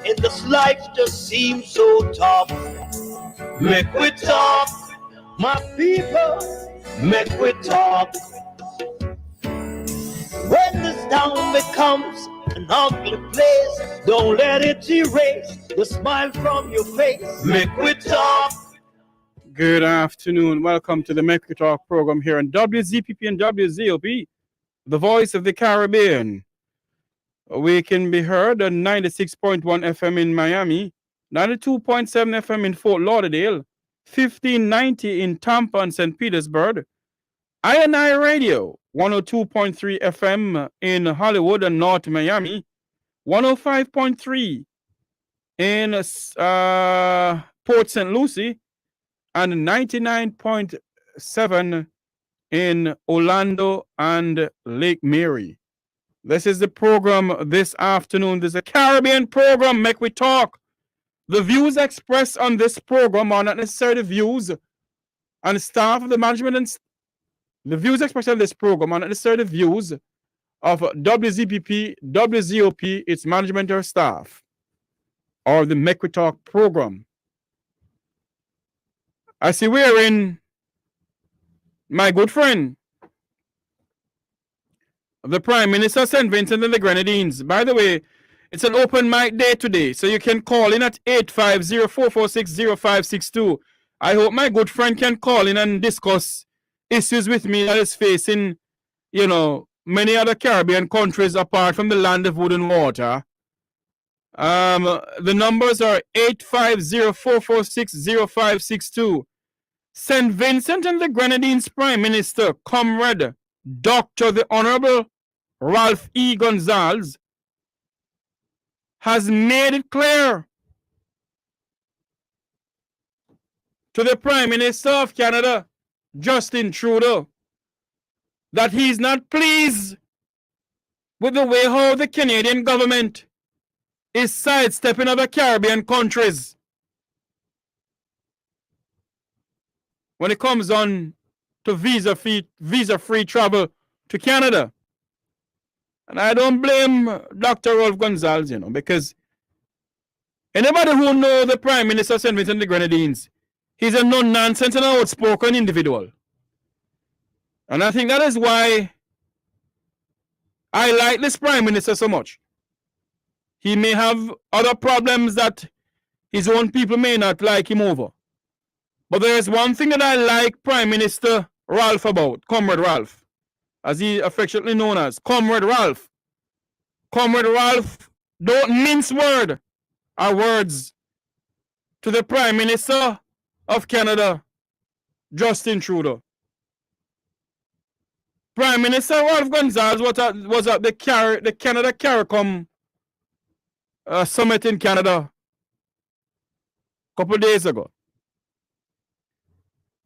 in this life just seems so tough. Make we talk, my people, make we talk. When this town becomes an ugly place, don't let it erase the smile from your face. Make we talk. Good afternoon. Welcome to the Make We Talk program here on WZPP and WZOP, the voice of the Caribbean. We can be heard on 96.1 FM in Miami, 92.7 FM in Fort Lauderdale, 1590 in Tampa and St. Petersburg, I&I Radio, 102.3 FM in Hollywood and North Miami, 105.3 in Port St. Lucie, and 99.7 in Orlando and Lake Mary. This is the program this afternoon. This is a Caribbean program, Make We Talk. The views expressed on this program are not necessarily views on the staff of the management, and the views expressed on this program are not necessarily views of WZPP, WZOP, its management or staff, or the Make We Talk program. I see we're in my good friend, the Prime Minister of St. Vincent and the Grenadines. By the way, it's an open mic day today, so you can call in at 850-446-0562. I hope my good friend can call in and discuss issues with me that is facing, many other Caribbean countries apart from the land of wood and water. The numbers are 850-446-0562. St. Vincent and the Grenadines Prime Minister, Comrade Dr. the Honorable Ralph E. Gonsalves, has made it clear to the Prime Minister of Canada, Justin Trudeau, that he's not pleased with the way how the Canadian government is sidestepping other Caribbean countries when it comes on to visa-free travel to Canada. And I don't blame Dr. Ralph Gonsalves, because anybody who knows the Prime Minister of St. Vincent and the Grenadines, he's a no-nonsense and outspoken individual. And I think that is why I like this Prime Minister so much. He may have other problems that his own people may not like him over. But there is one thing that I like Prime Minister Ralph about, Comrade Ralph, as he affectionately known as, Comrade Ralph. Comrade Ralph don't mince words to the Prime Minister of Canada, Justin Trudeau. Prime Minister Ralph Gonsalves was at the Canada CARICOM summit in Canada a couple of days ago.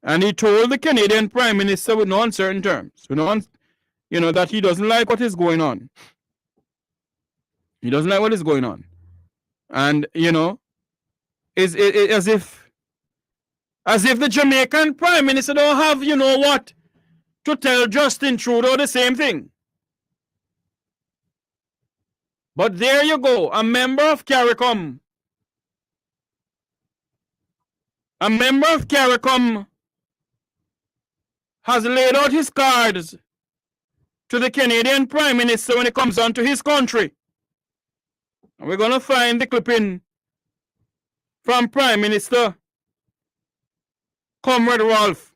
And he told the Canadian Prime Minister with no uncertain terms, that he doesn't like what is going on. He doesn't like what is going on. And, is as if the Jamaican Prime Minister don't have, to tell Justin Trudeau the same thing. But there you go, a member of CARICOM. A member of CARICOM has laid out his cards to the Canadian Prime Minister when it comes on to his country. And we're going to find the clipping from Prime Minister Comrade Ralph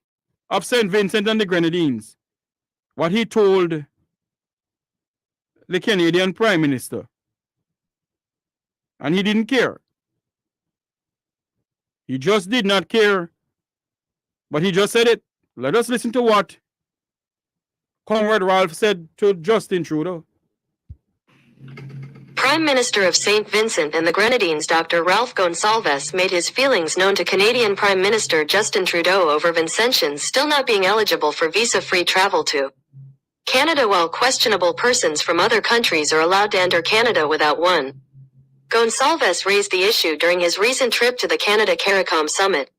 of St. Vincent and the Grenadines, what he told the Canadian Prime Minister. And he didn't care. He just did not care. But he just said it. Let us listen to what Comrade Ralph said to Justin Trudeau. Prime Minister of St. Vincent and the Grenadines Dr. Ralph Gonsalves made his feelings known to Canadian Prime Minister Justin Trudeau over Vincentians still not being eligible for visa-free travel to Canada, while questionable persons from other countries are allowed to enter Canada without one. Gonsalves raised the issue during his recent trip to the Canada CARICOM summit.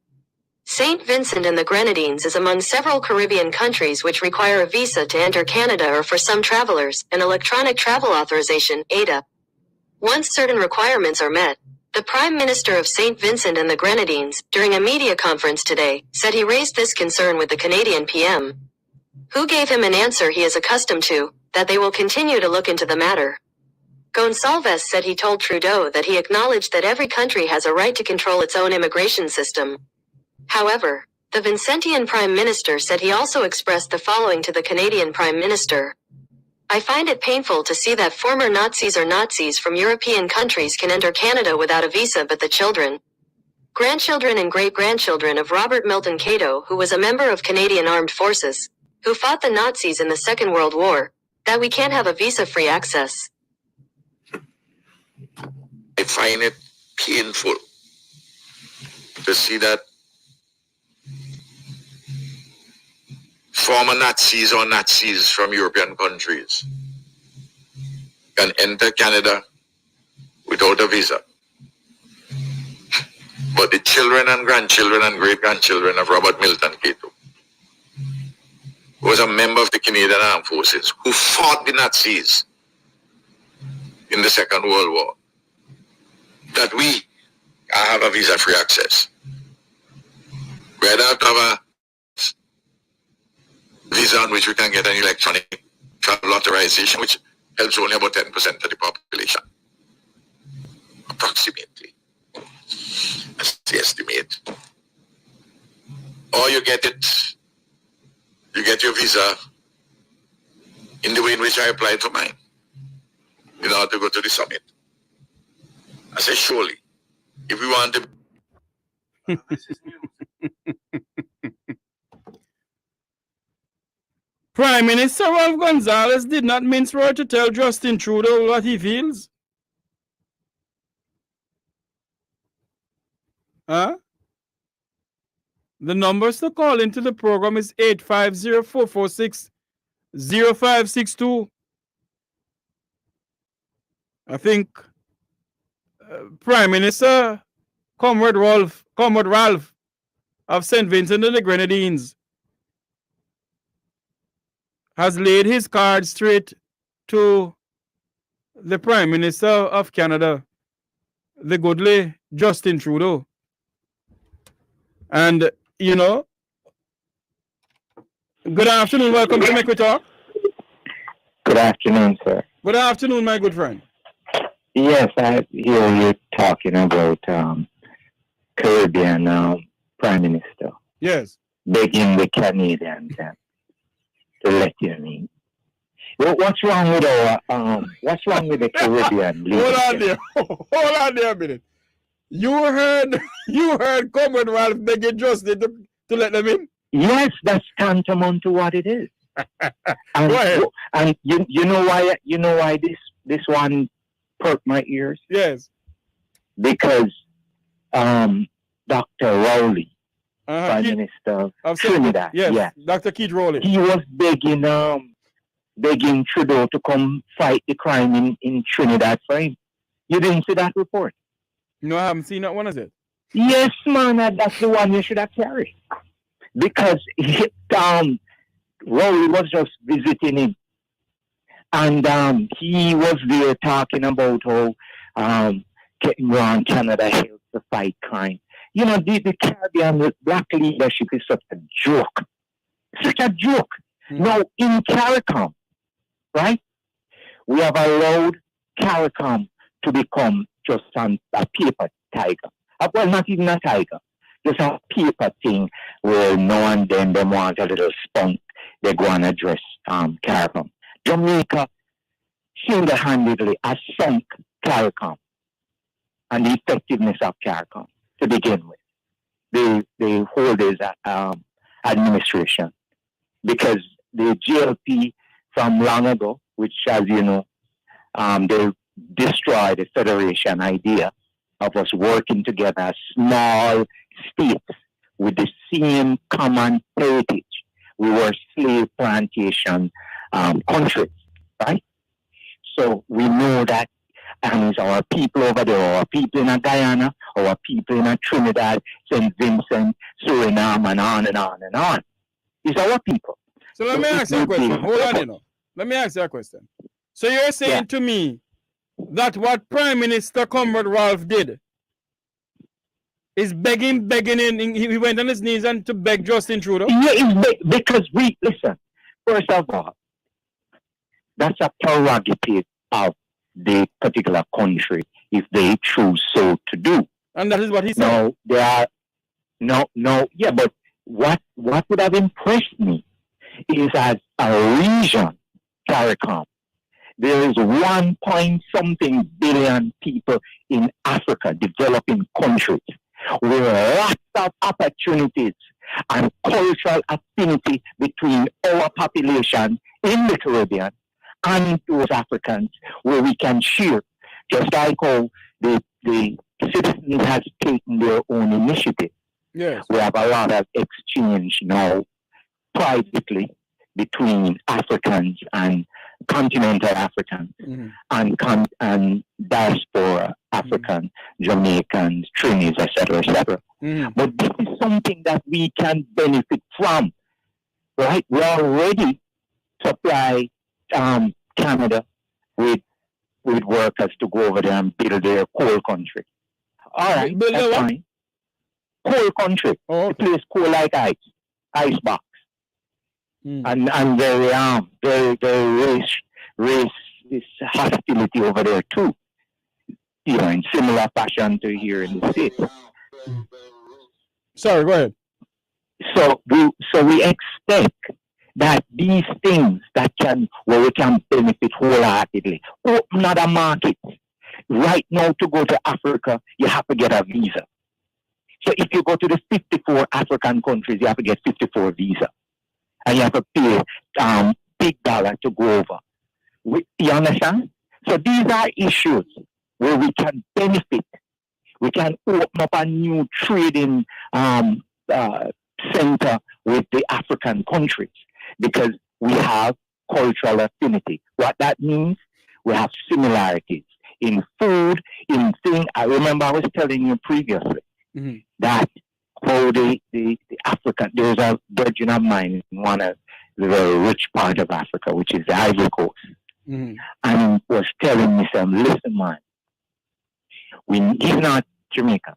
St. Vincent and the Grenadines is among several Caribbean countries which require a visa to enter Canada, or for some travelers, an electronic travel authorization, ATA. Once certain requirements are met, The Prime Minister of St. Vincent and the Grenadines, during a media conference today, said he raised this concern with the Canadian PM, who gave him an answer he is accustomed to, that they will continue to look into the matter. Gonsalves said he told Trudeau that he acknowledged that every country has a right to control its own immigration system. However, the Vincentian Prime Minister said he also expressed the following to the Canadian Prime Minister. I find it painful to see that former Nazis or Nazis from European countries can enter Canada without a visa, but the children, grandchildren and great-grandchildren of Robert Milton Cato, who was a member of Canadian Armed Forces, who fought the Nazis in the Second World War, that we can't have a visa-free access. I find it painful to see that former Nazis or Nazis from European countries can enter Canada without a visa. But the children and grandchildren and great-grandchildren of Robert Milton Cato, who was a member of the Canadian Armed Forces, who fought the Nazis in the Second World War, that we have a visa-free access. We don't have a visa on which we can get an electronic travel authorization, which helps only about 10% of the population. Approximately. That's the estimate. Or you get your visa in the way in which I applied for mine, in order to go to the summit. I say, surely, if we want to... Prime Minister Ralph Gonsalves did not mince words to tell Justin Trudeau what he feels. Huh? The numbers to call into the program is 850-446-0562. I think Prime Minister Comrade Ralph of St. Vincent and the Grenadines has laid his cards straight to the Prime Minister of Canada, the goodly Justin Trudeau. And, you know, good afternoon. Welcome to Make We Talk. Good afternoon, sir. Good afternoon, my good friend. Yes, I hear you talking about Caribbean Prime Minister. Yes. Begging the Canadians to let you in. What's wrong with what's wrong with the Caribbean? Hold on there. Hold on there a minute. You heard Comrade Ralph begging Justin to let them in? Yes, that's tantamount to what it is. And, Go ahead. And you know why this one perked my ears? Yes. Because Dr. Rowley, Prime Minister of Trinidad, yes, Dr. Keith Rowley, he was begging Trudeau to come fight the crime in Trinidad for him. You didn't see that report? No, I haven't seen that one, is it? Yes, man, that's the one you should have carried. Because Rowley was just visiting him. And he was there talking about how getting around Canada helps to fight crime. You know, the Caribbean black leadership is such a joke. Such a joke. Mm-hmm. Now, in CARICOM, right, we have allowed CARICOM to become just a paper tiger. Well, not even a tiger. Just a paper thing where now and then they want a little spunk. They go and address CARICOM. Jamaica single-handedly has sunk CARICOM and the effectiveness of CARICOM to begin with. The holders administration. Because the GLP from long ago, which, as you know, they destroyed the federation idea of us working together as small states with the same common heritage. We were slave plantation countries, right? So we know that it's our people over there, our people in Guyana, our people in Trinidad, St. Vincent, Suriname, and on and on and on. It's our people. So let me ask you a question. Hold on, you know. Let me ask you a question. So you're saying to me that what Prime Minister Comrade Ralph did Is begging, he went on his knees and to beg Justin Trudeau? Yeah, because listen, first of all, that's a prerogative of the particular country if they choose so to do. And that is what he said. No, there are yeah, but what would have impressed me is as a region, CARICOM, there is 1 point something billion people in Africa, developing countries, with lots of opportunities and cultural affinity between our population in the Caribbean and those Africans, where we can share, just like how the citizens has taken their own initiative. Yes. We have a lot of exchange now privately between Africans and continental Africans and diaspora Africans, Jamaicans, Trinis, etc., etc. But this is something that we can benefit from, right? We already supply Canada with workers to go over there and build their coal country. All right, that's fine. Coal country. Oh. The place coal like ice box. And very race this hostility over there too. You know, in similar fashion to here in the States. Sorry, go ahead. So we expect that these things where we can benefit wholeheartedly. Open another market. Right now, to go to Africa, you have to get a visa. So if you go to the 54 African countries, you have to get 54 visa. And you have to pay big dollar to go over. You understand? So these are issues where we can benefit. We can open up a new trading center with the African countries because we have cultural affinity. What that means, we have similarities in food, in things. I remember I was telling you previously that how the African, there's a virgin of mine in one of the very rich part of Africa, which is the Ivory Coast. And was telling me, listen, man, he's not Jamaican.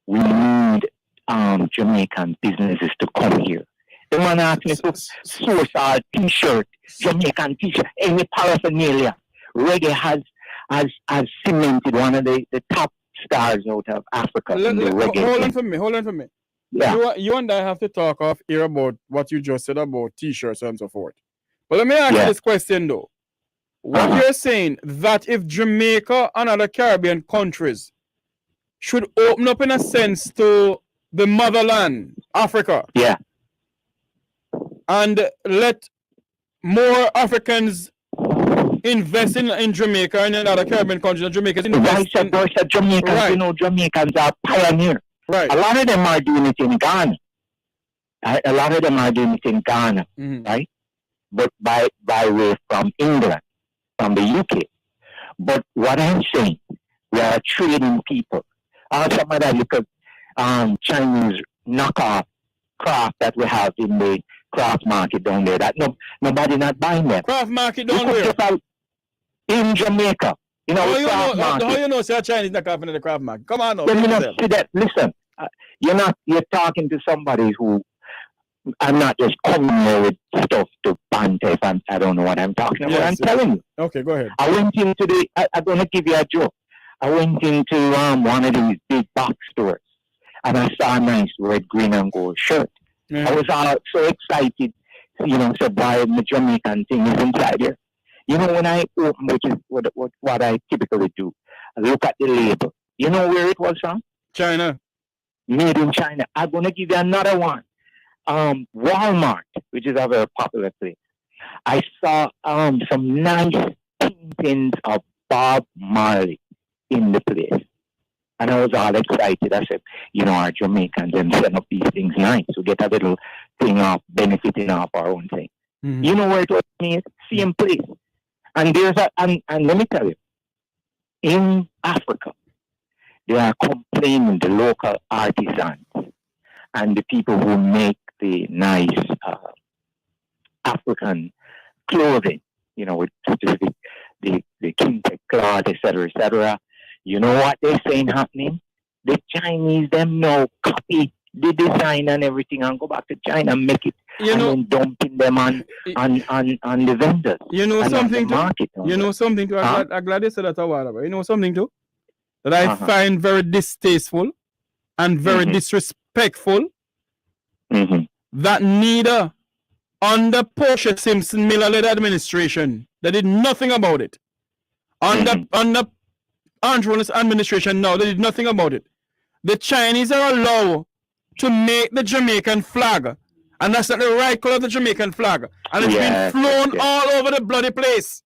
We need Jamaican businesses to come here. The man asked me to source our t-shirt, Jamaican t-shirt, any paraphernalia. Reggae has cemented one of the top stars out of Africa in the reggae. Hold on for me. Yeah. You and I have to talk off here about what you just said about t-shirts and so forth. But let me ask you this question though. What you're saying, that if Jamaica and other Caribbean countries should open up in a sense to the motherland, Africa. Yeah. And let more Africans invest in Jamaica and in other Caribbean countries, and Jamaicans invest in Jamaicans, right. You know, Jamaicans are pioneers. Right. A lot of them are doing it in Ghana. Right? But by way from England, from the UK. But what I'm saying, we are trading people. Also, some of that little Chinese knockoff craft that we have in the craft market down there, that nobody not buying them. Craft market down there? In Jamaica. You know, how you know say Chinese knockoff in the craft market? Come on now. Let me not see that. Listen, you're talking to somebody who, I'm not just coming here with stuff to banter if I don't know what I'm talking about. I'm telling you. Okay, go ahead. I went into I'm going to give you a joke. I went into one of these big box stores and I saw a nice red, green and gold shirt. I was all so excited, to buy the Jamaican thing is inside there. You know, when I open, which is what I typically do, I look at the label. You know where it was from? China. Made in China. I'm going to give you another one. Walmart, which is a very popular place. I saw some nice paintings of Bob Marley in the place. And I was all excited. I said, our Jamaicans and set up these things nice. We get a little thing off, benefiting off our own thing. You know where it was made? Same place. And and let me tell you, in Africa, they are complaining, the local artisans and the people who make the nice African clothing, with specific the kente cloth, etc., etc. You know what they're saying happening? The Chinese them now copy the design and everything and go back to China and make it then dumping them on the vendors. You know something too? You know something too? I'm glad you said that a while ago. You know something too? That I find very distasteful and very disrespectful. That neither under Portia Simpson Miller-led administration, they did nothing about it. Under Andrew's administration now, they did nothing about it. The Chinese are allowed to make the Jamaican flag, and that's not the right color of the Jamaican flag, and it's been flown all over the bloody place.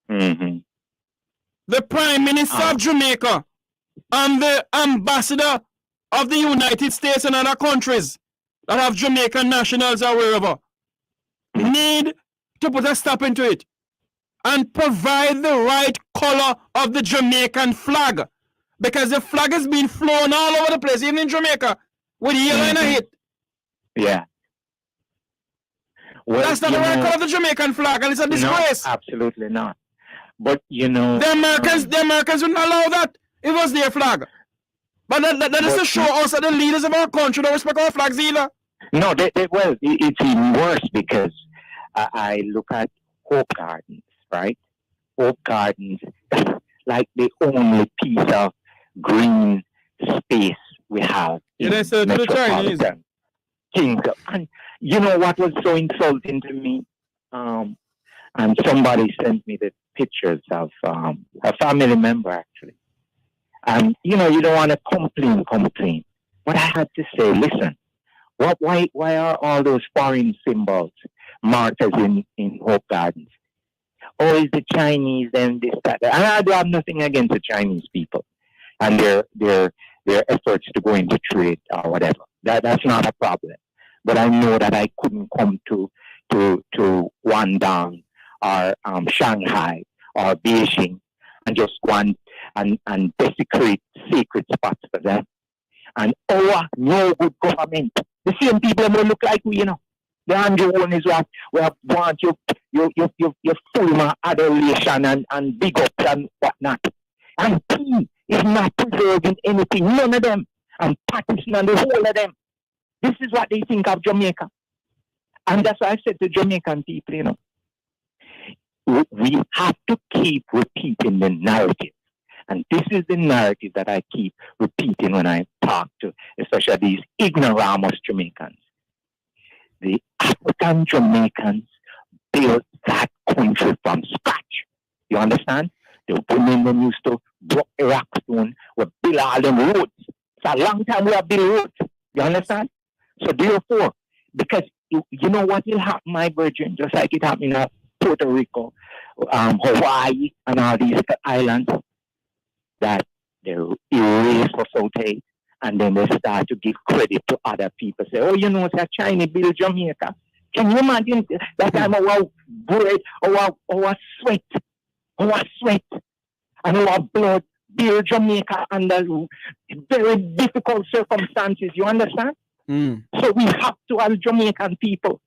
The Prime Minister of Jamaica and the Ambassador of the United States and other countries that have Jamaican nationals or wherever need to put a stop into it and provide the right color of the Jamaican flag, because the flag has been flown all over the place, even in Jamaica, with yellow and a hit. Yeah. Well, that's not the right color of the Jamaican flag, and it's a disgrace. No, absolutely not. But you know, the Americans wouldn't allow that. It was their flag. But that is to show us that the leaders of our country don't respect our flags either. No, well, it's even worse because I look at Hope Gardens, right? Hope Gardens, like the only piece of green space we have. That's to the Chinese. And you know what was so insulting to me? And somebody sent me the pictures of a family member, actually. And, you know, you don't want to complain. But I had to say, listen, why are all those foreign symbols marked as in Hope Gardens? Oh, it's the Chinese and this, that. And I do have nothing against the Chinese people and their efforts to go into trade or whatever. That's not a problem. But I know that I couldn't come to Guangdong or Shanghai or Beijing and just go and desecrate sacred spots for them. And our no good government, the same people will look like we, you know. The Andrew one is what we have want you full of adoration and big up and whatnot. And he is not preserving anything, none of them, and practicing on the whole of them. This is what they think of Jamaica. And that's why I said to Jamaican people, you know, we have to keep repeating the narrative. And this is the narrative that I keep repeating when I talk to, especially these ignoramus Jamaicans. The African Jamaicans built that country from scratch. You understand? The women them used to block the rock stone, we build all them roads. It's a long time we have built roads. You understand? So therefore, because you know what will happen, my virgin, just like it happened in Puerto Rico, Hawaii, and all these islands, that they erase us out here, and then they start to give credit to other people. Say, oh, you know, it's a Chinese build Jamaica. Can you imagine that time our bread, our sweat, and our blood build Jamaica under very difficult circumstances? You understand? So we have to, as Jamaican people,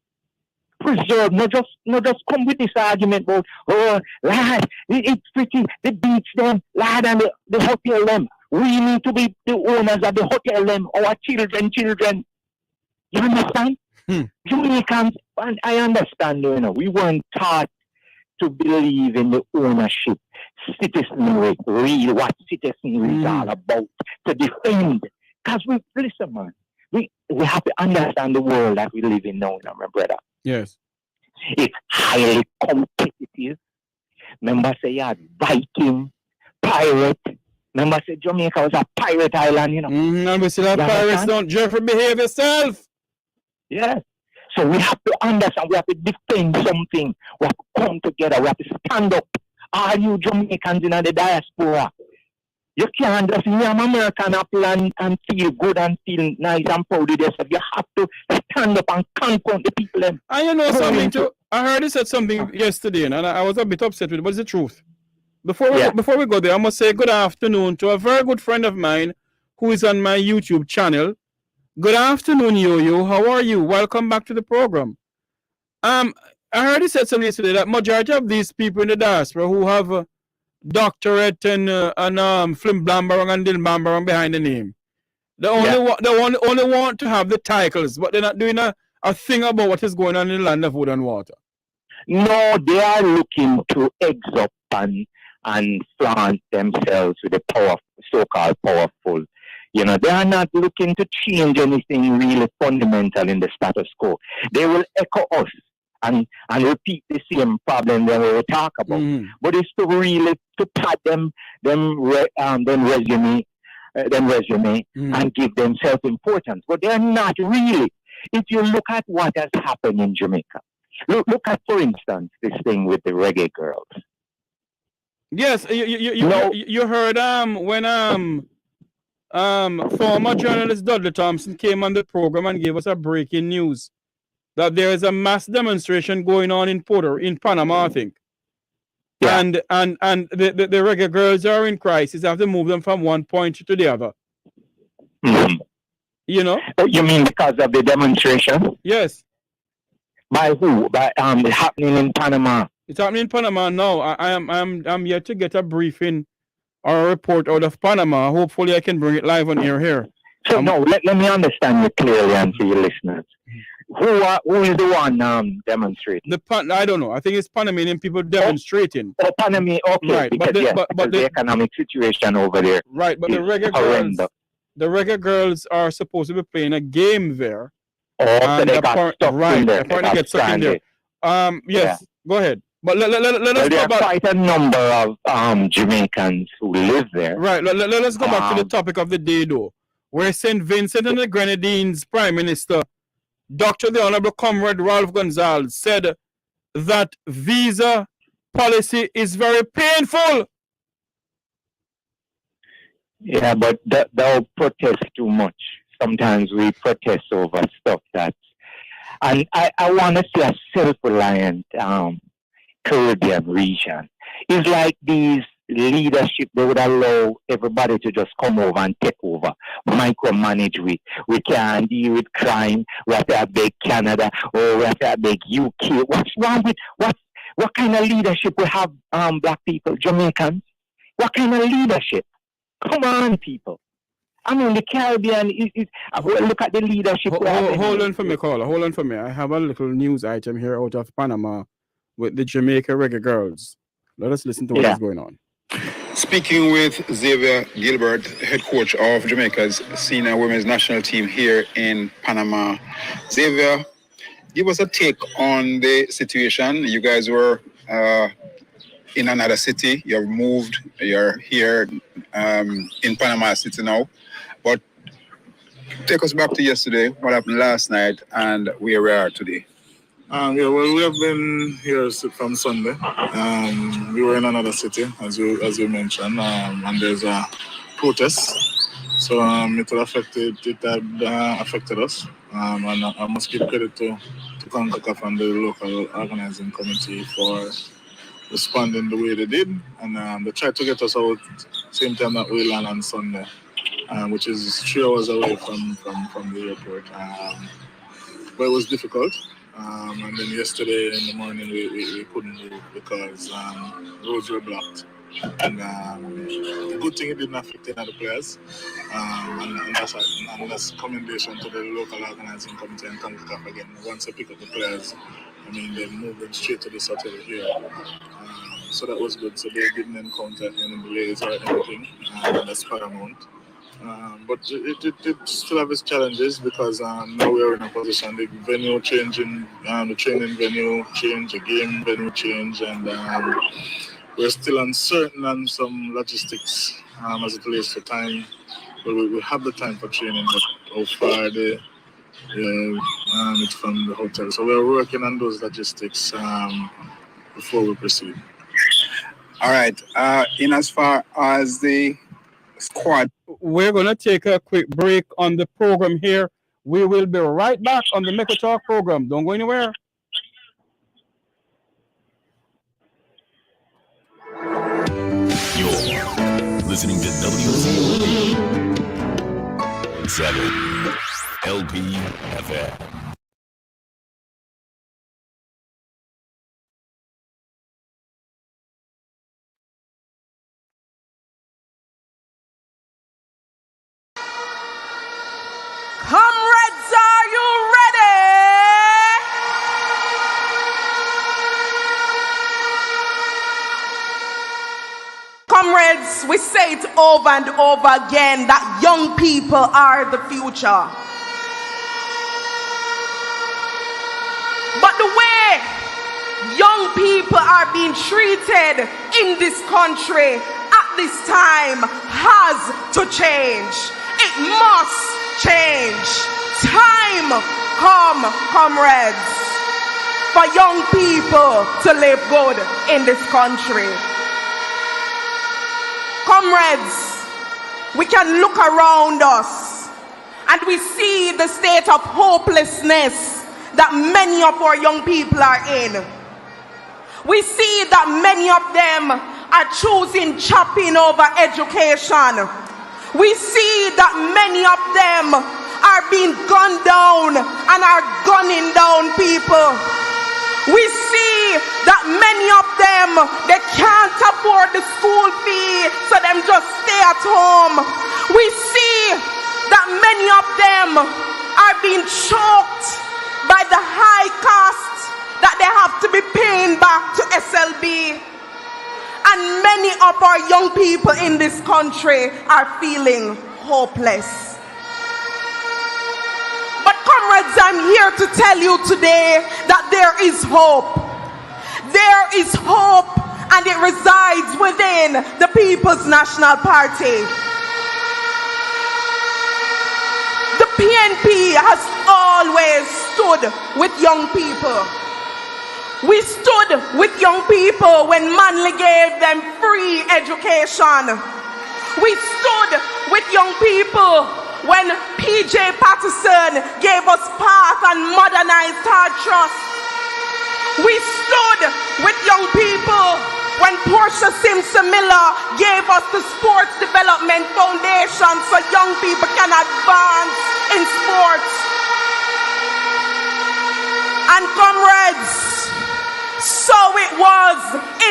preserve, not just come with this argument about, oh, lad, it's pretty, the beach them, lad, and the hotel them. We need to be the owners of the hotel them, our children. You understand? Jamaicans, and I understand, you know, we weren't taught to believe in the ownership, citizenry, real, what citizenry is all about, to defend. Because listen, man, we have to understand the world that we live in now, my brother. Yes. It's highly competitive. Remember, say you had Viking, pirate. Remember, say Jamaica was a pirate island, you know. And we still have pirates, don't Jeffrey behave yourself. Yes. So we have to understand, we have to defend something. We have to come together, we have to stand up. All you Jamaicans in the diaspora, you can't just hear American apple and feel good and feel nice and proud of yourself. You have to stand up and confront the people. And you know something too? I heard you said something yesterday, and I was a bit upset with it, but it's the truth. Before we go there, I must say good afternoon to a very good friend of mine who is on my YouTube channel. Good afternoon, Yo-Yo. How are you? Welcome back to the program. I heard you said something yesterday that majority of these people in the diaspora who have doctorate and film blambarong and dil blambarong behind the name, They only want to have the titles, but they're not doing a thing about what is going on in the land of wood and water. No, they are looking to eggs up and flaunt themselves with the so-called powerful. You know, they are not looking to change anything really fundamental in the status quo. They will echo us and repeat the same problem that we will talk about. But it's to really to pad them resume and give them self-importance. But they're not really. If you look at what has happened in Jamaica, look at, for instance, this thing with the reggae girls. Yes, you heard when former journalist Dudley Thompson came on the program and gave us a breaking news that there is a mass demonstration going on in Panama, I think. Yeah. And the reggae girls are in crisis. They have to move them from one point to the other. You know? You mean because of the demonstration? Yes. By who? By happening in Panama. It's happening in Panama now. I'm yet to get a briefing or a report out of Panama. Hopefully I can bring it live on air here. So no, let me understand you clearly and to your listeners. Who is the one demonstrating? I don't know. I think it's Panamanian people demonstrating. Oh, Panama, okay. Right. Because, but the economic situation over there. Right, but the reggae girls are supposed to be playing a game there. Oh, so they got stuck in there. Apparently get stuck in there. Yes, go ahead. But let us go back. There are quite a number of Jamaicans who live there. Right. Let us go back to the topic of the day, though, where St. Vincent and the Grenadines Prime Minister, Dr. the Honorable Comrade Ralph Gonsalves, said that visa policy is very painful. Yeah, but they'll protest too much. Sometimes we protest over stuff and I want to see a self-reliant Caribbean region. It's like these leadership, they would allow everybody to just come over and take over, micromanage we can't deal with crime, we have to beg Canada, or we have to beg UK. What's wrong with, what kind of leadership we have, black people, Jamaicans? What kind of leadership? Come on, people. I mean, the Caribbean look at the leadership. Hold on for me, caller. Hold on for me. I have a little news item here out of Panama with the Jamaica Reggae Girls. Let us listen to what is going on. Speaking with Xavier Gilbert, head coach of Jamaica's senior women's national team here in Panama. Xavier, give us a take on the situation. You guys were in another city. You've moved. You're here in Panama City now. But take us back to yesterday, what happened last night, and where we are today. We have been here from Sunday. We were in another city, as you mentioned, and there's a protest. So it had affected us. And I must give credit to CONCACAF and the local organizing committee for responding the way they did. And they tried to get us out same time that we land on Sunday, which is 3 hours away from the airport. But it was difficult. And then yesterday in the morning we couldn't move because roads were blocked. And the good thing, it didn't affect any of the players. And that's commendation to the local organizing committee and CONCACAF again. Once they pick up the players, I mean, they moved them straight to this hotel here. So that was good. So they didn't encounter any delays or anything. That's paramount. But it still have its challenges because now we are in a position, the venue changing, the training venue change, the game venue change, and we're still uncertain on some logistics as it relates to time. But we have the time for training, but how far it's from the hotel. So we're working on those logistics before we proceed. All right. In as far as the squad, we're going to take a quick break on the program here. We will be right back on the Make We Talk program. Don't go anywhere. You're listening to WCOP 7 LPFM. say it over and over again that young people are the future. But the way young people are being treated in this country at this time has to change. It must change. Time come, comrades, for young people to live good in this country. Comrades, we can look around us and we see the state of hopelessness that many of our young people are in. We see that many of them are choosing chopping over education. We see that many of them are being gunned down and are gunning down people. We see that many of them, they can't afford the school fee, so them just stay at home. We see that many of them are being choked by the high cost that they have to be paying back to SLB. And many of our young people in this country are feeling hopeless. But comrades, I'm here to tell you today that there is hope. There is hope, and it resides within the People's National Party. The PNP has always stood with young people. We stood with young people when Manley gave them free education. We stood with young people when PJ Patterson gave us path and modernized our trust. We stood with young people when Portia Simpson Miller gave us the Sports Development Foundation so young people can advance in sports. And comrades, so it was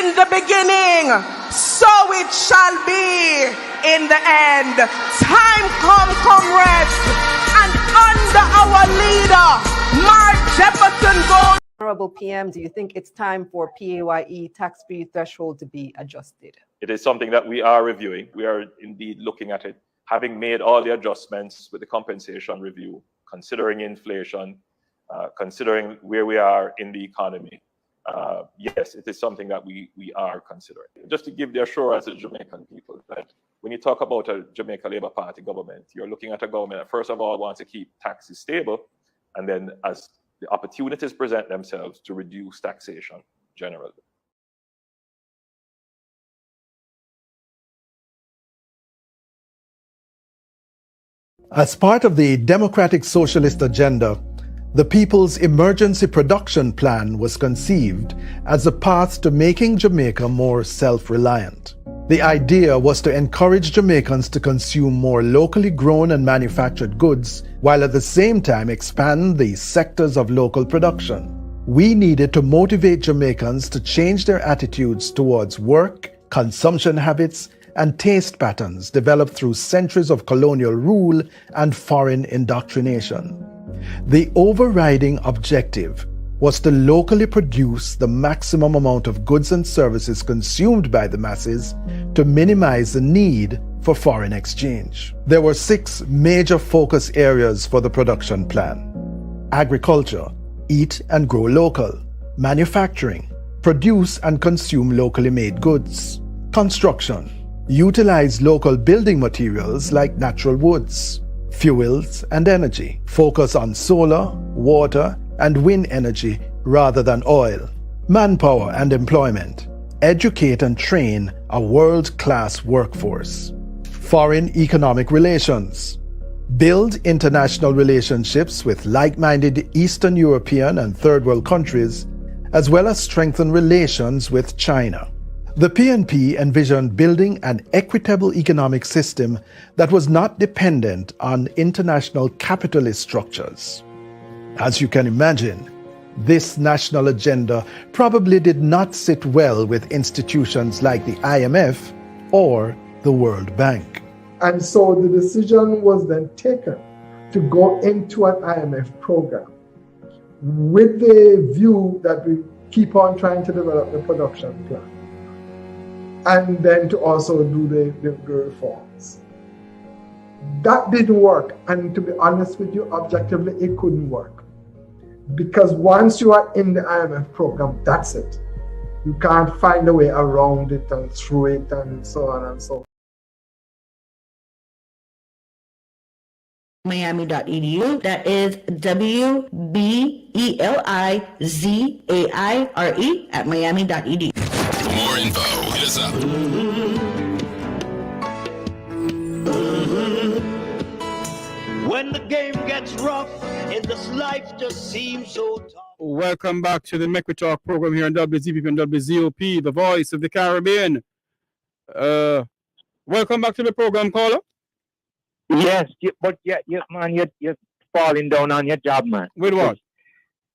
in the beginning, so it shall be in the end. Time come, comrades, and under our leader, Mark Jefferson Gold. Honorable PM, do you think it's time for PAYE tax-free threshold to be adjusted? It is something that we are reviewing. We are indeed looking at it, having made all the adjustments with the compensation review, considering inflation, considering where we are in the economy. Yes, it is something that we are considering. Just to give the assurance to the Jamaican people that when you talk about a Jamaica Labour Party government, you're looking at a government that first of all wants to keep taxes stable, and then as the opportunities present themselves to reduce taxation generally. As part of the Democratic Socialist agenda, the People's Emergency Production Plan was conceived as a path to making Jamaica more self-reliant. The idea was to encourage Jamaicans to consume more locally grown and manufactured goods, while at the same time expand the sectors of local production. We needed to motivate Jamaicans to change their attitudes towards work, consumption habits, and taste patterns developed through centuries of colonial rule and foreign indoctrination. The overriding objective was to locally produce the maximum amount of goods and services consumed by the masses to minimize the need for foreign exchange. There were 6 major focus areas for the production plan: agriculture, eat and grow local; manufacturing, produce and consume locally made goods; construction, utilize local building materials like natural woods; fuels and energy, focus on solar, water, and wind energy rather than oil; manpower and employment, educate and train a world-class workforce; foreign economic relations, build international relationships with like-minded Eastern European and Third World countries, as well as strengthen relations with China. The PNP envisioned building an equitable economic system that was not dependent on international capitalist structures. As you can imagine, this national agenda probably did not sit well with institutions like the IMF or the World Bank. And so the decision was then taken to go into an IMF program with the view that we keep on trying to develop the production plan. and then to also do the reforms. That didn't work, and to be honest with you, objectively, it couldn't work. Because once you are in the IMF program, that's it. You can't find a way around it and through it and so on and so forth. Miami.edu. That is WBELIZAIRE at Miami.edu. For more info, hit us up. When the game gets rough and this life just seems so tough. Welcome back to the Make We Talk program here on WZPP and WZOP, the voice of the Caribbean. Welcome back to the program, caller. Yes, but man, you're falling down on your job, man. With what?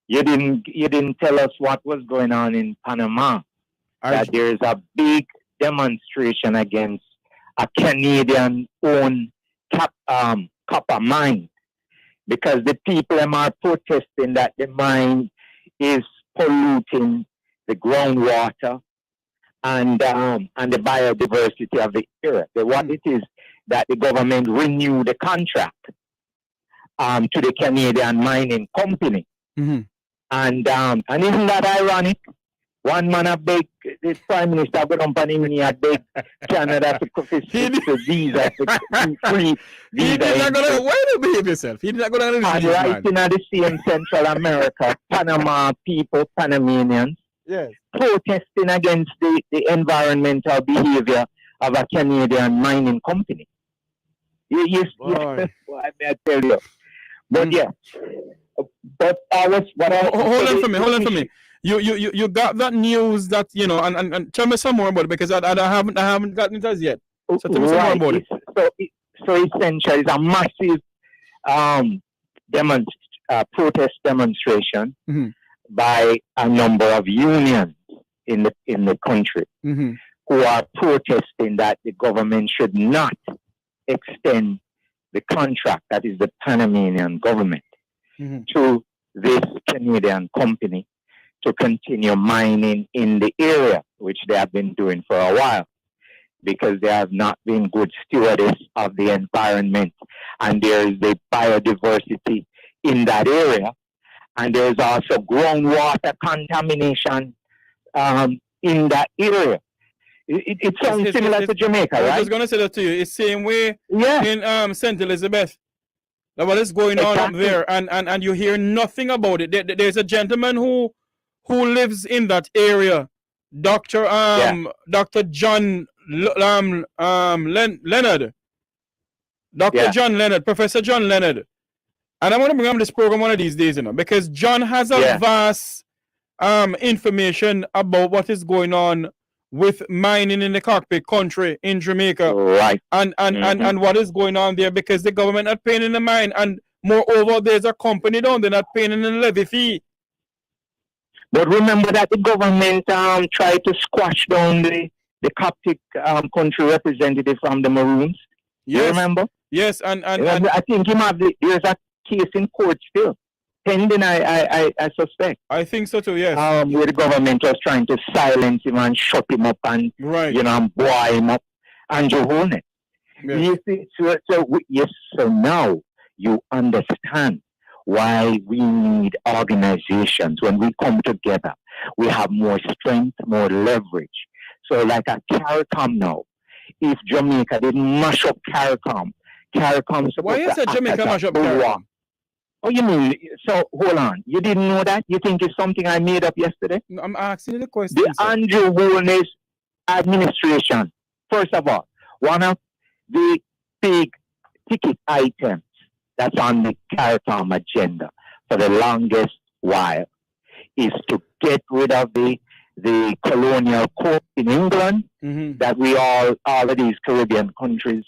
You didn't tell us what was going on in Panama. That there is a big demonstration against a Canadian-owned copper mine, because the people are protesting that the mine is polluting the groundwater and the biodiversity of the area. What it is that the government renewed the contract to the Canadian mining company. Mm-hmm. And isn't that ironic? One man a beg the Prime Minister go down Panini a beg Canada to confiscate the visa to free visa. He did not go to why do you behave yourself? He did not go down to the and right in the same Central America, Panama people, Panamanians, yes, protesting against the environmental behavior of a Canadian mining company. Yes, I tell you. But yeah. But hold on for me. You got that news that, you know, and tell me some more about it, because I haven't gotten it as yet. So tell me some more about it. So essentially, it's a massive protest demonstration by a number of unions in the country who are protesting that the government should not extend the contract, that is the Panamanian government, to this Canadian company to continue mining in the area, which they have been doing for a while, because they have not been good stewards of the environment. And there is the biodiversity in that area. And there is also groundwater contamination in that area. It sounds similar to Jamaica, right? I was going to say that to you. It's the same way in St. Elizabeth. Now, what is going on up there? And you hear nothing about it. There's a gentleman who lives in that area, Dr. John Leonard. John Leonard, Professor John Leonard. And I'm going to bring on this program one of these days, you know, because John has a vast information about what is going on with mining in the cockpit country in Jamaica. Right. And what is going on there, because the government not paying in the mine, and moreover, there's a company down there not paying in the levy fee. But remember that the government tried to squash down the Coptic country representative from the Maroons. Yes. You remember? Yes, and I think there's a case in court still pending. I suspect. I think so too. Yes. Where the government was trying to silence him and shut him up and and boy him up and Jehovah. Yes. So now you understand why we need organizations. When we come together, we have more strength, more leverage. So like at CARICOM now, if Jamaica didn't mash up CARICOM why is it Jamaica mash up CARICOM? Oh, you mean, so hold on. You didn't know that? You think it's something I made up yesterday? I'm asking you the question. The Andrew Holness administration, first of all, one of the big ticket items that's on the CARICOM agenda for the longest while is to get rid of the colonial court in England that we all of these Caribbean countries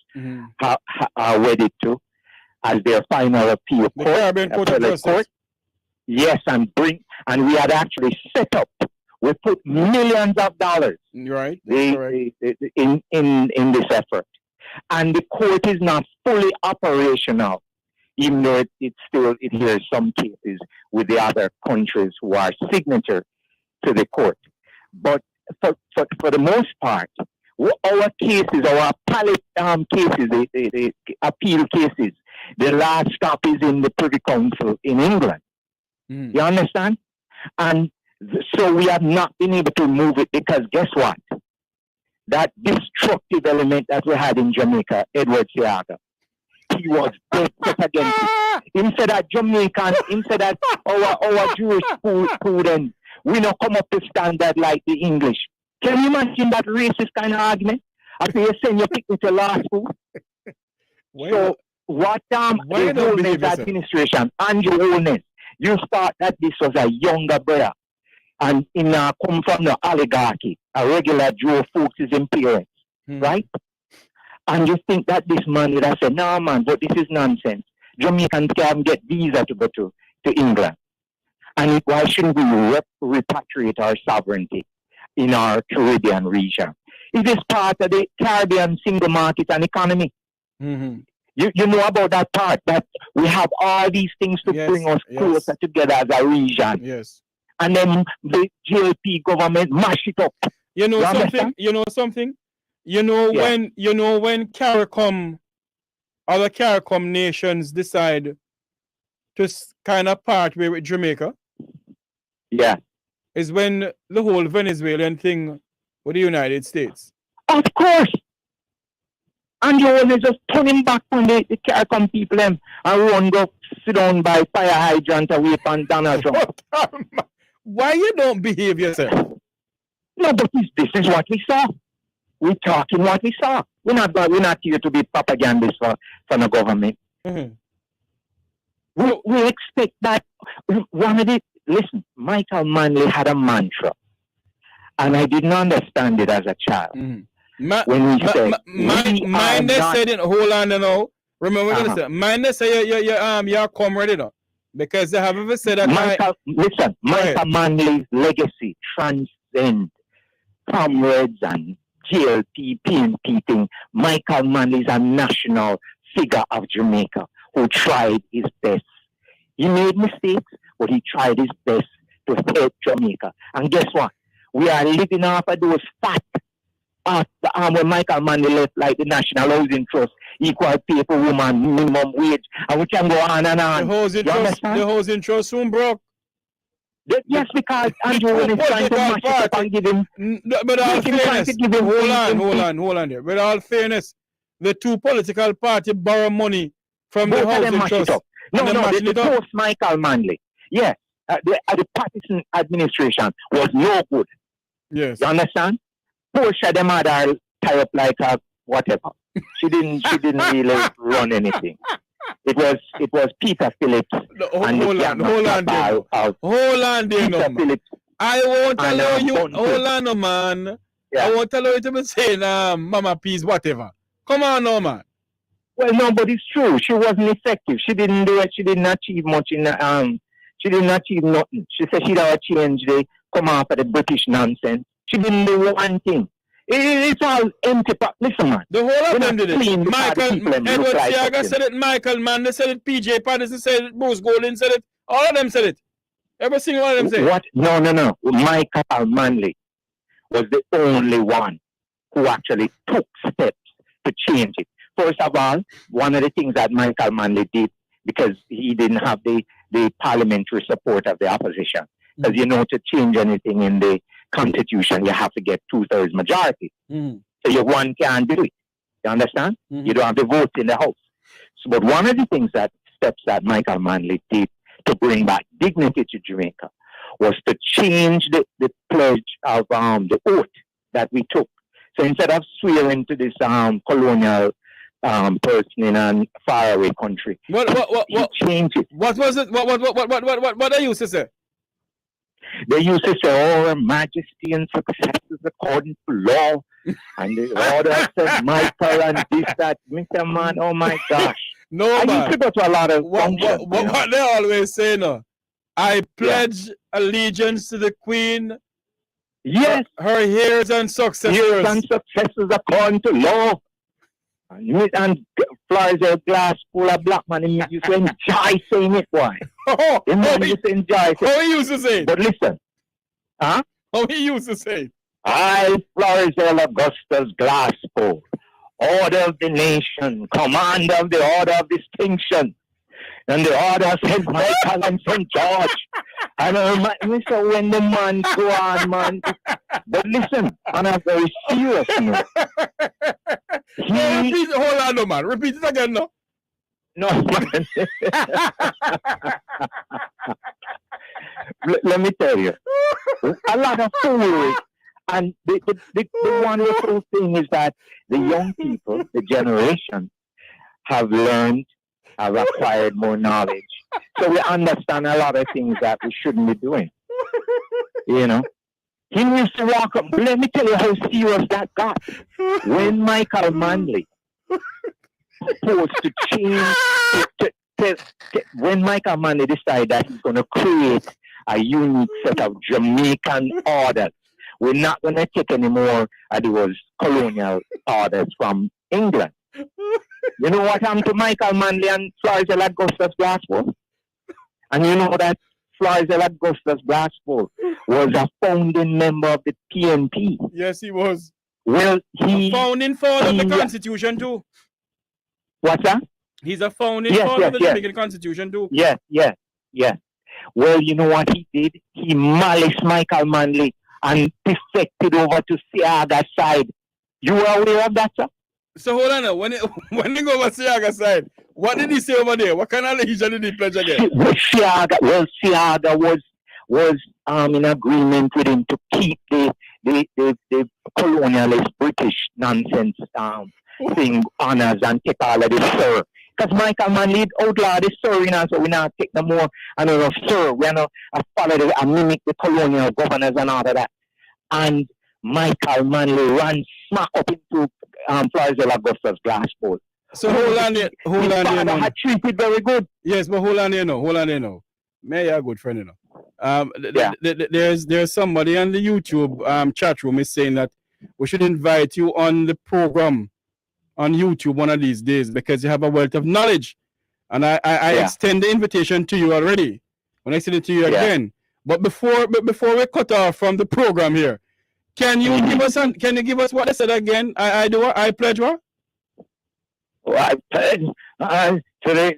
are wedded to as their final appeal court. Caribbean Court of Justice. Yes, and we had actually set up. We put millions of dollars in this effort, and the court is not fully operational, even though it hears some cases with the other countries who are signatory to the court. But for the most part, Our cases, our appellate cases, the appeal cases, the last stop is in the Privy Council in England. You understand? And so we have not been able to move it because guess what? That destructive element that we had in Jamaica, Edward Seaga, he was dead set against it. Instead of Jamaican, instead of our Jewish food, and we don't come up to standard like the English. Can you imagine that racist kind of argument? After you send your picnic to law school. So what the Holness administration and your Holness, you thought that this was a younger brother and come from the oligarchy, a regular Joe folks is in parents, right? And you think that this man would have said, no man, but this is nonsense. Jamaicans can't get visa to go to England. And why shouldn't we repatriate our sovereignty in our Caribbean region? It is part of the Caribbean single market and economy. You know about that part, that we have all these things to bring us closer together as a region. Yes. And then the GLP government mash it up. You know something? You know something? When CARICOM, other CARICOM nations decide to kind of part way with Jamaica. Yeah. Is when the whole Venezuelan thing with the United States. Of course. And you only just turning back on the CARICOM people and run go sit down by fire hydrant away from Donald Trump. Why you don't behave yourself? No, but this is what we saw. We're talking what we saw. We're not here to be propagandists for the government. We expect that one of the listen, Michael Manley had a mantra, and I didn't understand it as a child. When he said, mine said it, hold on now. Remember what I said. Mine say you're comrade now. Because they have ever said that Michael Manley's legacy transcends comrades and GLP, PNP thing. Michael Manley is a national figure of Jamaica who tried his best. He made mistakes, but he tried his best to help Jamaica. And guess what? We are living off of those fat when Michael Manley left, like the National Housing Trust, equal pay for woman, minimum wage, and we can go on and on. The housing trust soon broke. Yes, because Andrew is trying to mash it up and give him. But all fairness, hold on there. With all fairness, the two political parties borrow money from the housing trust. No, the post Michael Manley. Yes, the Patterson administration was no good. Yes, you understand? Portia, them had her tie up like a whatever. She didn't really run anything. It was Peter Phillips. Hold on there, no. I won't allow you. Hold on, no, man. Yeah. I won't allow you to be saying Mama Peace, whatever. Come on, no, man. Well, no, but it's true. She wasn't effective. She didn't do it. She didn't achieve much in she didn't achieve nothing. She said she'd have changed the come off of the British nonsense. She didn't do one thing. It's all empty. Listen, man. The whole of them did it. Edward Seaga said it. Michael Manley said it. PJ Patterson said it. Bruce Golding said it. All of them said it. Every single one of them said it. What? No. Michael Manley was the only one who actually took steps to change it. First of all, one of the things that Michael Manley did, because he didn't have the parliamentary support of the opposition, because to change anything in the Constitution, you have to get 2/3 majority. So one can't do it. You understand? You don't have the votes in the House. So, but one of the steps that Michael Manley did to bring back dignity to Jamaica was to change the pledge of the oath that we took. So instead of swearing to this colonial person in a faraway country, what changed it. What was it? What they used to say? They used to say, "Our Majesty and success is according to law," and the order said Michael and this, that. Mr. Man, oh my gosh! No, I man. used to go to a lot of functions. What they always say, no. I pledge allegiance to the Queen. Yes, her heirs and successors. Heirs and successors according to law. And Florida glass full of black man, and you used to enjoy saying it, boy. You used to enjoy it. How he used to say it? But listen, How he used to say it? I, Florizel Augustus Glasspool, order of the nation, commander of the order of distinction, and the order St. Michael and St. George. And so when the man go on, man, but listen, on a very serious note, hold on, no, man. Repeat it again, no. No, man. Let me tell you, a lot of foolery. And the wonderful thing is that the young people, the generation, have learned, have acquired more knowledge. So we understand a lot of things that we shouldn't be doing. You know? He used to walk up. Let me tell you how serious that got. When Michael Manley proposed to change, when Michael Manley decided that he's going to create a unique set of Jamaican orders, we're not going to take any more of those colonial orders from England. You know what happened to Michael Manley and Florizel Augustus Glasspool? And you know that Florizel Augustus Glasspool was a founding member of the PNP. Yes, he was. Well, he... A founding father of the Constitution, too. What's that? He's a founding father of the Jamaican Constitution, too. Yes. Well, you know what he did? He maliced Michael Manley and defected over to Siaga's side. You were aware of that, sir? So hold on now. When he go over Siaga's side, what did he say over there? What kind of allegiance did he pledge again? Siaga was in agreement with him to keep the colonialist British nonsense thing honors and take all of this, sir. Because Michael Manley outlawed the sir, you know, so we now take no more another sir. We are not follow and mimic the colonial governors and all of that. And Michael Manley ran smack up into Florizel Augustus Glasspool. So hold on there. Hold on there. Father had treated very good. Yes, but hold on there now. May you're a good friend, you know. There's somebody on the YouTube chat room is saying that we should invite you on the program on YouTube one of these days because you have a wealth of knowledge. And I extend the invitation to you already. When I send it to you again. But before we cut off from the program here, can you give us what I said again? I pledge what? Oh, I pledge to the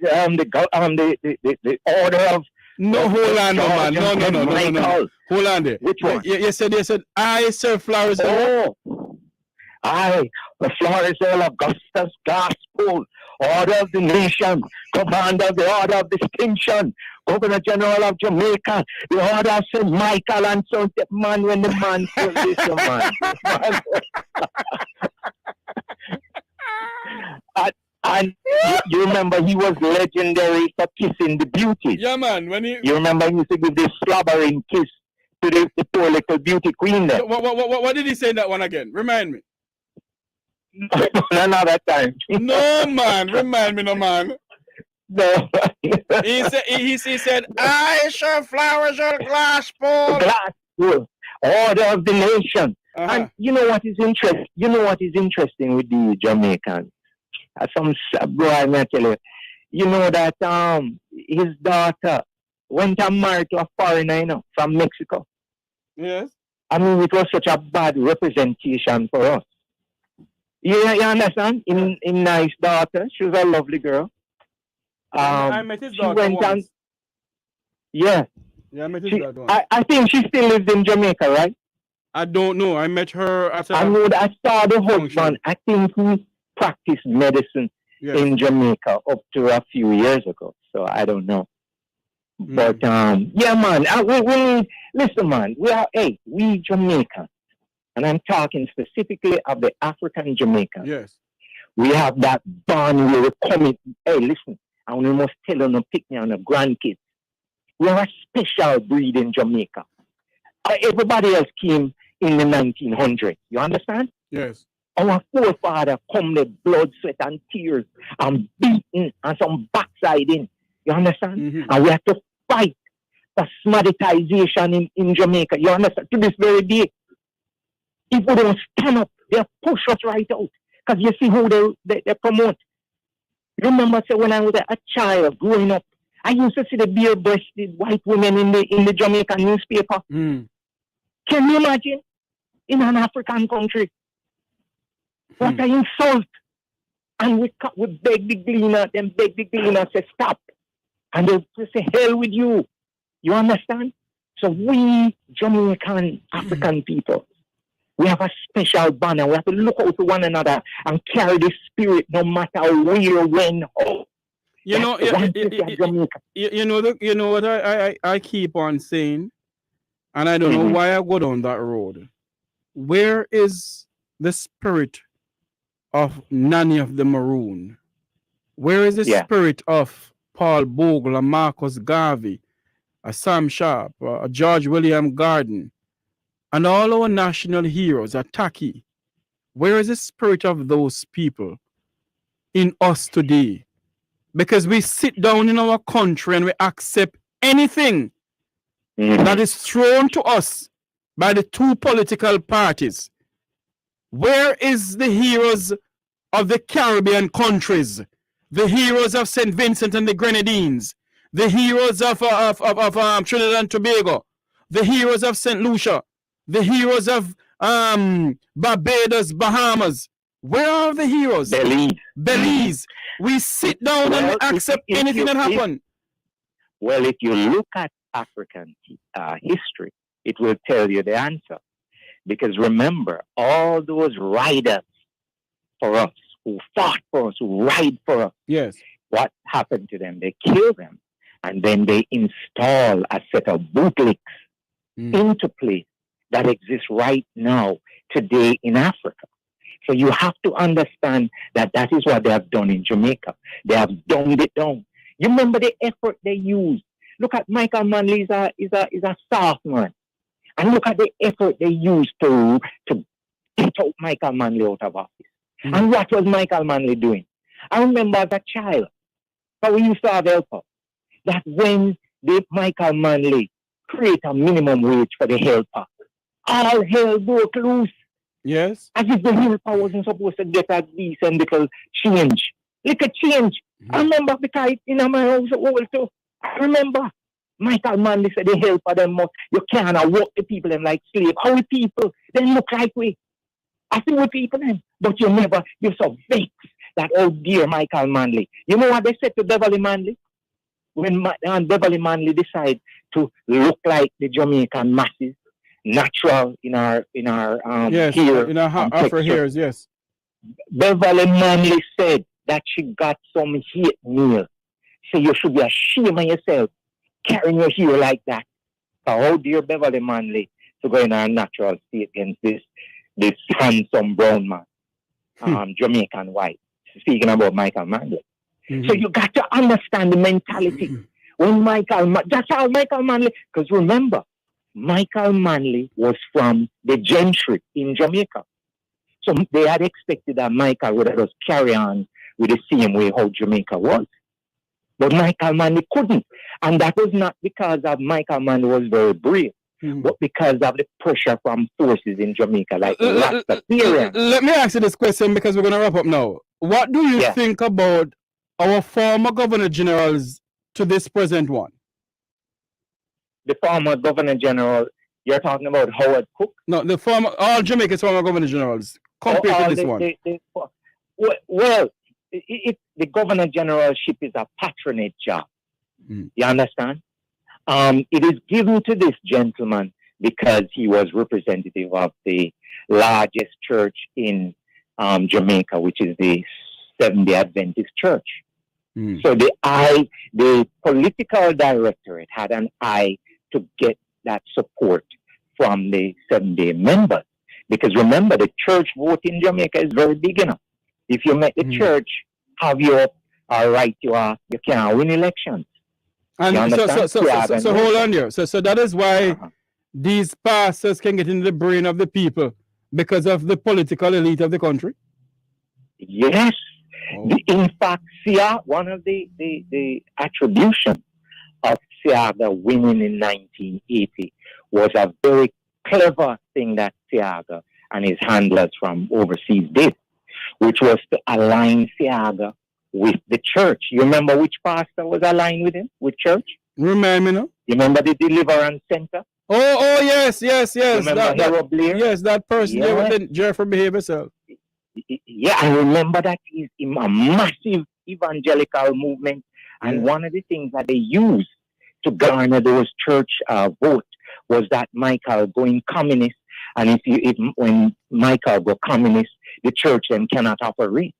order of. No, hold on, no, man. No. Hold on there. Which one? You said, I, Sir Florizel. I, the Florizel Augustus Glasspool, order of the nation, commander of the order of distinction, Governor General of Jamaica, the order of St. Michael and so man when the man says this, man. And you remember he was legendary for kissing the beauty. Yeah, man. You remember he used to give this slobbering kiss to the poor little beauty queen there. What did he say in that one again? Remind me. Another time. No, man. Remind me, no, man. No. he said, I shall flowers your Glasspool. Glasspool. Order of the nation. And you know what is interesting? Interesting with the Jamaicans? Bro, I may tell you. You know that his daughter went and married to a foreigner, you know, from Mexico. Yes. I mean, it was such a bad representation for us. You understand? In nice daughter. She was a lovely girl. I met his daughter once. I met his daughter once. I think she still lives in Jamaica, right? I don't know. I met her at I saw the husband. I think he practiced medicine in Jamaica up to a few years ago. So I don't know. But yeah, man. Listen, man. We Jamaicans, and I'm talking specifically of the African Jamaicans. Yes. We have that bond where we come in. Hey, listen. And we must tell them to pick me on the grandkids. We are a special breed in Jamaica. Everybody else came in the 1900s. You understand? Yes. Our forefathers come with blood, sweat, and tears, and beating, and some backsliding. You understand? Mm-hmm. And we have to fight for smartization in Jamaica. You understand? To this very day. If we don't stand up, they'll push us right out. Because you see who they promote. Remember, so when I was a child growing up, I used to see the bare-breasted white women in the Jamaican newspaper. Mm. Can you imagine? in an African country. What an insult. And we beg the gleaner, then beg the gleaner, say stop. And they say, hell with you. You understand? So we Jamaican African people, we have a special banner. We have to look out to one another and carry the spirit no matter where, when, how. You know, you know what I keep on saying, and I don't know why I go down that road. Where is the spirit of Nanny of the Maroon? Where is the spirit of Paul Bogle, Marcus Garvey, Sam Sharp, George William Garden, and all our national heroes, Taki? Where is the spirit of those people in us today? Because we sit down in our country and we accept anything that is thrown to us by the two political parties. Where is the heroes of the Caribbean countries? The heroes of St. Vincent and the Grenadines? The heroes of Trinidad and Tobago? The heroes of St. Lucia? The heroes of Barbados, Bahamas? Where are the heroes? Belize. We sit down and accept anything that happens. Well, if you look at African history, it will tell you the answer. Because remember, all those riders for us, who fought for us, who ride for us, yes, what happened to them? They kill them, and then they install a set of bootlicks into place that exists right now, today in Africa. So you have to understand that that is what they have done in Jamaica. They have dumbed it down. You remember the effort they used. Look at Michael Manley is a soft man. And look at the effort they used to get out Michael Manley out of office. And what was Michael Manley doing? I remember as a child, how we used to have helper, that when Michael Manley create a minimum wage for the helper, all hell broke loose. Yes. As if the helper wasn't supposed to get a decent little change. Little change. I remember because in my house also, I remember Michael Manley said the helper them must, you can't work the people them like slave. Our people, they look like we. I see we people them. But you're so vexed that, oh dear Michael Manley. You know what they said to Beverly Manley? When Beverly Manley decided to look like the Jamaican masses, natural in our yes, hair, in our Afro hairs, yes. Beverly Manley said that she got some hate mail. So you should be ashamed of yourself carrying your hair like that. So how dear Beverly Manley to go in our natural state against this handsome brown man, Jamaican white. Speaking about Michael Manley. So you got to understand the mentality. When that's how Michael Manley, because remember, Michael Manley was from the gentry in Jamaica. So they had expected that Michael would have just carry on with the same way how Jamaica was. But Michael Manley couldn't. And that was not because of Michael Manley was very brave, but because of the pressure from forces in Jamaica, like let me ask you this question because we're going to wrap up now. What do you think about our former governor generals to this present one? The former governor general, you're talking about Howard Cook? No, all Jamaica's former governor generals compared to this one. The governor generalship is a patronage job. You understand? It is given to this gentleman because he was representative of the largest church in Jamaica, which is the Seventh-day Adventist Church. So the political directorate had an eye to get that support from the Seventh-day members. Because remember, the church vote in Jamaica is very big enough. If you make the church have your right, you can't win elections. And so hold on here. So that is why these pastors can get into the brain of the people because of the political elite of the country? Yes. In fact, one of the attributions of Seaga winning in 1980 was a very clever thing that Seaga and his handlers from overseas did, which was to align Seaga with the church. You remember which pastor was aligned with him, with church? Remind me now. You remember the Deliverance Center? Oh, yes. Remember Harold Blair? Yes, that person there with the Jeffrey behavior self. Yeah, I remember that is a massive evangelical movement. And one of the things that they used to garner those church votes was that Michael going communist. And when Michael go communist, the church then cannot operate.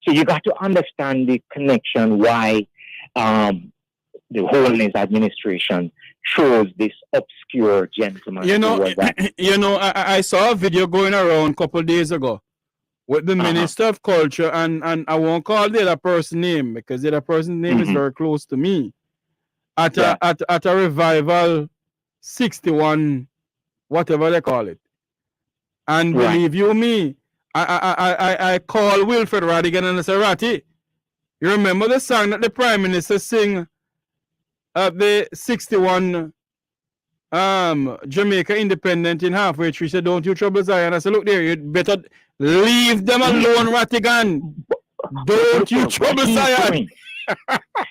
So you got to understand the connection why the Holiness administration chose this obscure gentleman. I saw a video going around a couple of days ago with the Minister of Culture, and I won't call the other person's name because the other person's name is very close to me. At a revival 61, whatever they call it. And believe you me, I call Wilfred Radigan and I say, Ratty, you remember the song that the Prime Minister sing at the 61 Jamaica independent in halfway through? He said, don't you trouble Zion. I said, look there, you better leave them alone, Ratigan. Don't you trouble Zion.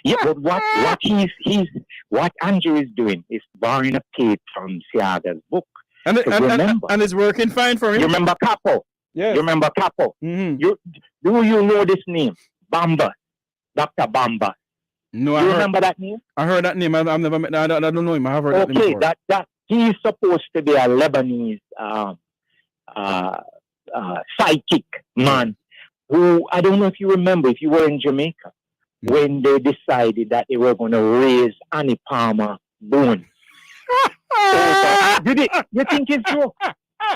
Yeah, but what Andrew is doing is borrowing a page from Siaga's book. And it's working fine for him. You remember Capo? Yes. You remember Capo? Do you know this name? Bamba. Dr. Bamba. No, you remember that name? I heard that name. I've never met. I don't know him. I have heard that name before. that he's supposed to be a Lebanese psychic man who, I don't know if you remember, if you were in Jamaica, when they decided that they were going to raise Annie Palmer bones. You think it's true?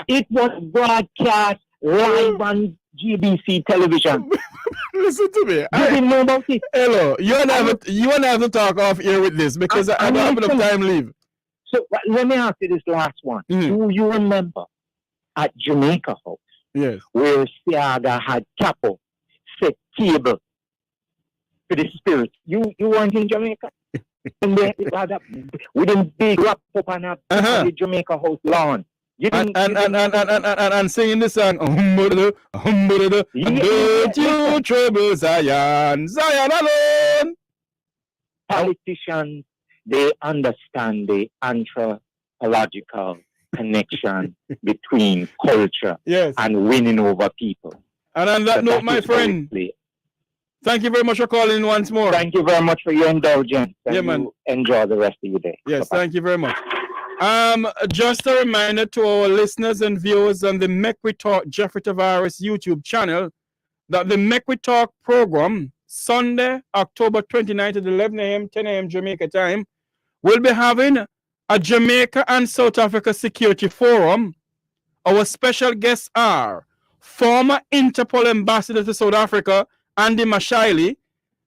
It was broadcast live on GBC television. Listen to me. You didn't know about it? Hello, you and I have to talk off here with this because I don't have enough time to leave. So let me ask you this last one. Do you remember at Jamaica House? Yes. Where Siaga had Capo set table to the spirit. You weren't in Jamaica? And we didn't big wrap up on the Jamaica House lawn. And singing the song, don't you trouble Zion, Zion alone. Politicians, they understand the anthropological connection between culture and winning over people. And on that note, my friend, thank you very much for calling once more. Thank you very much for your indulgence. And man. Enjoy the rest of your day. Yes, thank you very much. Just a reminder to our listeners and viewers on the Make We Talk Jeffrey Tavares YouTube channel that the Make We Talk program, Sunday, October 29th at 11 a.m., 10 a.m. Jamaica time, will be having a Jamaica and South Africa Security Forum. Our special guests are former Interpol Ambassador to South Africa, Andy Mashaili,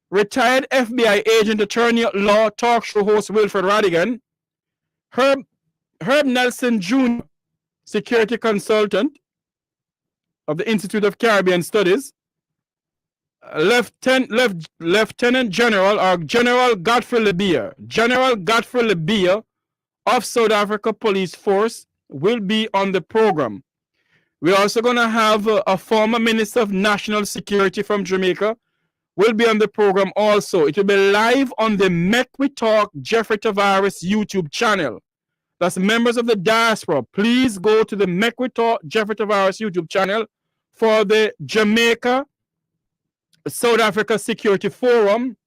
retired FBI agent, attorney at law, talk show host Wilfred Radigan, Herb Nelson Jr., security consultant of the Institute of Caribbean Studies, Lieutenant General or General Godfrey Lebia of South Africa Police Force will be on the program. We're also going to have a former Minister of National Security from Jamaica will be on the program also. It will be live on the Make We Talk Jeffrey Tavares YouTube channel. That's members of the diaspora. Please go to the Make We Talk Jeffrey Tavares YouTube channel for the Jamaica South Africa Security Forum.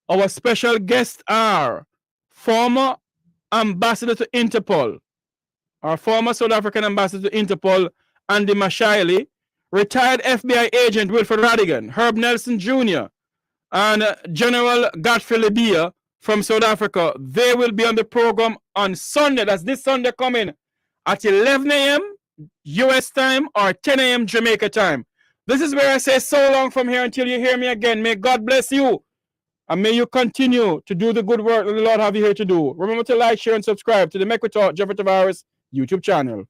Our special guests are former Ambassador to Interpol, our former South African Ambassador to Interpol, Andy Mashaili, retired FBI agent Wilfred Radigan, Herb Nelson Jr., and General Godfrey Lebia from South Africa. They will be on the program on Sunday. That's this Sunday coming at 11 a.m. U.S. time or 10 a.m. Jamaica time. This is where I say so long from here until you hear me again. May God bless you. And may you continue to do the good work that the Lord have you here to do. Remember to like, share, and subscribe to the Make We Talk Jeffrey Tavares YouTube channel.